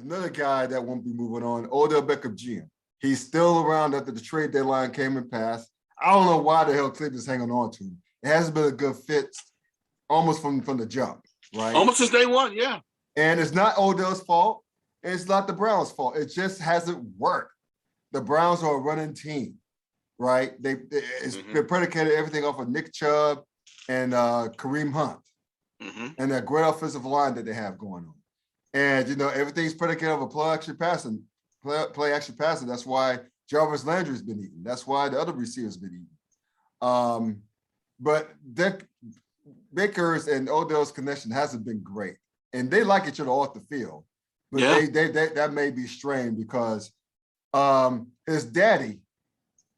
another guy that won't be moving on, Odell Beckham Jr. He's still around after the trade deadline came and passed. I don't know why the hell Cleveland's hanging on to him. It hasn't been a good fit almost from the jump, right? Almost since day one, yeah. And it's not Odell's fault. It's not the Browns' fault. It just hasn't worked. The Browns are a running team, right? They're predicated everything off of Nick Chubb and Kareem Hunt and that great offensive line that they have going on. And, everything's predicated off a play action passing. That's why Jarvis Landry's been eating. That's why the other receivers been eating. But Baker's and Odell's connection hasn't been great. And they like each other off the field. But that may be strained because his daddy,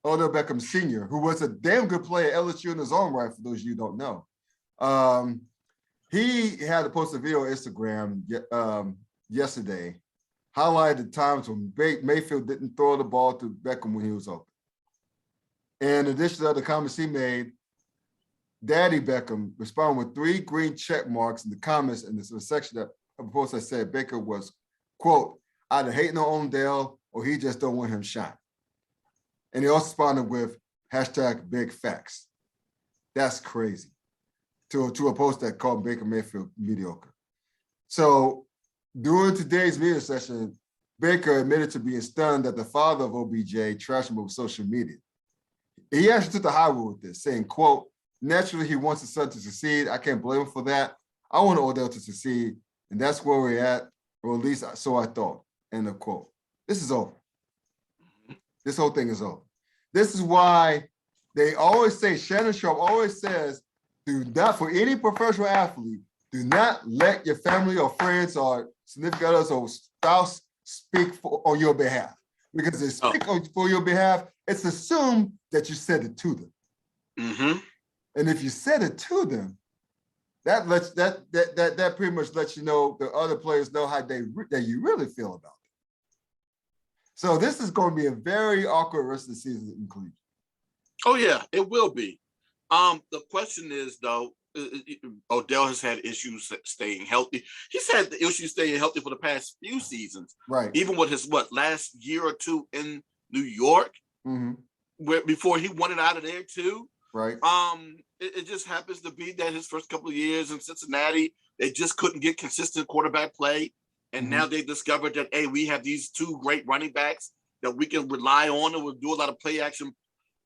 Odell Beckham Sr., who was a damn good player at LSU in his own right, for those of you who don't know, he had to post a video on Instagram yesterday, highlighted times when Mayfield didn't throw the ball to Beckham when he was open. And in addition to other comments he made, Daddy Beckham responded with 3 green check marks in the comments in the section of the post that said Baker was, quote, either hating on Odell or he just don't want him shine. And he also responded with hashtag big facts. That's crazy to a post that called Baker Mayfield mediocre. So during today's media session, Baker admitted to being stunned that the father of OBJ trashed him over social media. He actually took the high road with this, saying, quote, naturally, he wants his son to succeed. I can't blame him for that. I want Odell to succeed, and that's where we're at, or at least so I thought, end of quote. This is over. This whole thing is over. This is why they always say, Shannon Sharp always says, do not, for any professional athlete, do not let your family or friends or significant others or spouse speak on your behalf. Because they speak for your behalf, it's assumed that you said it to them. And if you said it to them, that pretty much lets you know the other players know how that you really feel about it. So this is going to be a very awkward rest of the season in Cleveland. Oh yeah, it will be. The question is though, Odell has had issues staying healthy. He's had the issues staying healthy for the past few seasons, right? Even with his last year or two in New York, where before he wanted out of there too. Right. It just happens to be that his first couple of years in Cincinnati, they just couldn't get consistent quarterback play. And now they discovered that, hey, we have these 2 great running backs that we can rely on, and we'll do a lot of play action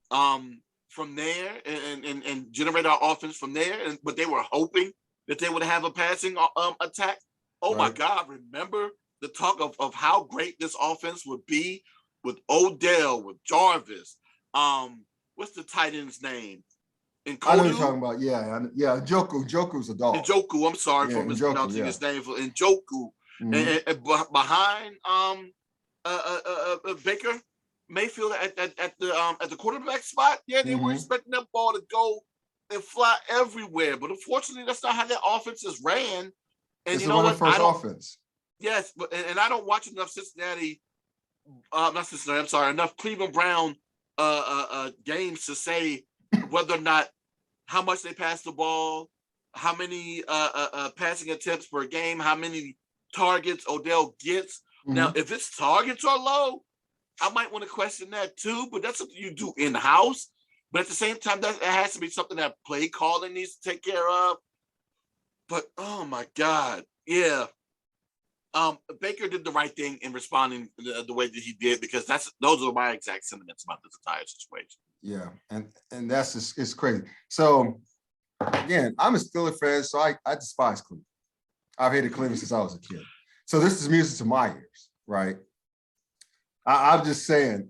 from there and generate our offense from there. But they were hoping that they would have a passing attack. Oh, my God. Remember the talk of how great this offense would be with Odell, with Jarvis. What's the tight end's name? I know what you're talking about. Yeah. Njoku's a dog. Njoku, I'm sorry for mispronouncing his name. For Njoku. And behind Baker Mayfield at the quarterback spot, they were expecting that ball to go and fly everywhere. But unfortunately, that's not how that offense is ran. And it's first offense. Yes, but and I don't watch enough enough Cleveland Brown games to say whether or not how much they pass the ball, how many passing attempts per game, how many targets Odell gets. Now, if its targets are low, I might want to question that too, but that's something you do in-house. But at the same time, that has to be something that play calling needs to take care of. But, oh, my God. Yeah. Baker did the right thing in responding the way that he did, because those are my exact sentiments about this entire situation. Yeah, and that's just, it's crazy. So, again, I'm a Steelers fan, so I despise Cleveland. I've hated Cleveland since I was a kid. So this is music to my ears, right? I'm just saying,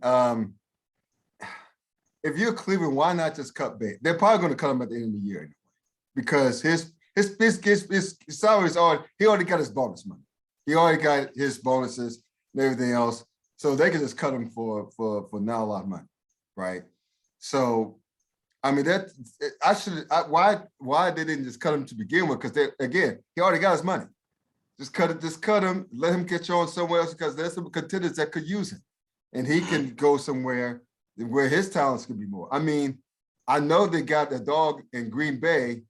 if you're Cleveland, why not just cut Baker? They're probably going to cut him at the end of the year anyway, because his salary's he already got his bonus money. He already got his bonuses and everything else, so they can just cut him for not a lot of money, right? So, I mean, why they didn't just cut him to begin with? Because he already got his money. Just cut him, let him get on somewhere else, because there's some contenders that could use him, and he can go somewhere where his talents could be more. I mean, I know they got a dog in Green Bay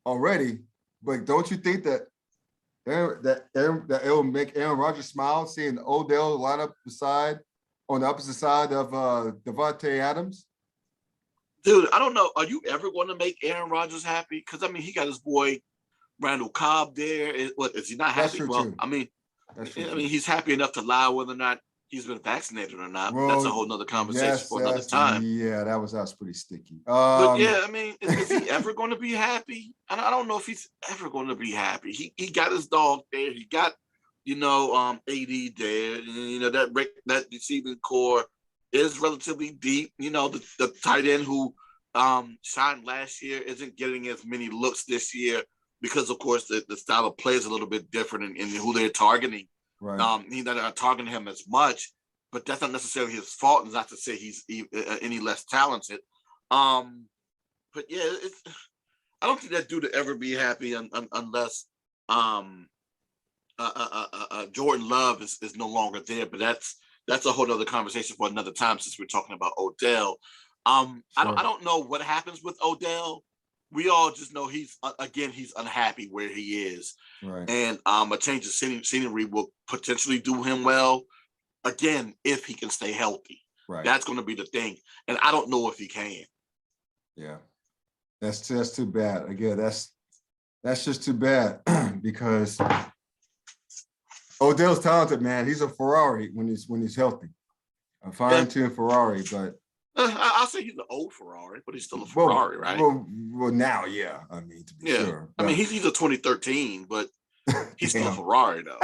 already, but don't you think that that it will make Aaron Rodgers smile seeing Odell line up on the opposite side of Devontae Adams? Dude, I don't know. Are you ever going to make Aaron Rodgers happy? Because I mean, he got his boy Randall Cobb there. Is he not That's happy? true Well, too. I mean, That's true I mean, he's happy enough to lie whether or not he's been vaccinated or not. But that's a Well, whole nother conversation yes, for another time. yeah, that was pretty sticky. But yeah, I mean, is he ever going to be happy? I don't know if he's ever going to be happy. He got his dog there. He got, AD there. And, that receiving core is relatively deep. The tight end who shined last year isn't getting as many looks this year because, of course, the style of play is a little bit different in who they're targeting. Right. He's not targeting him as much, but that's not necessarily his fault. And not to say he's any less talented. But yeah, I don't think that dude will ever be happy unless Jordan Love is no longer there. But that's a whole other conversation for another time since we're talking about Odell. Sure. I don't know what happens with Odell. We all just know he's unhappy where he is. Right. And a change of scenery will potentially do him well. Again, if he can stay healthy. Right. That's going to be the thing. And I don't know if he can. Yeah. That's too bad. Again, that's just too bad because Odell's talented, man. He's a Ferrari when he's healthy. A fine-tuned Ferrari, but I'll say he's an old Ferrari, but he's still a Ferrari, right? Well, now, yeah. I mean, to be sure. I mean, he's a 2013, but he's still a Ferrari, though.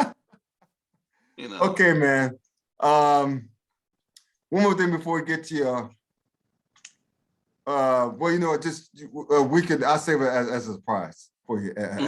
Okay, man. One more thing before we get to your well, just I'll save it as a surprise for you. Okay.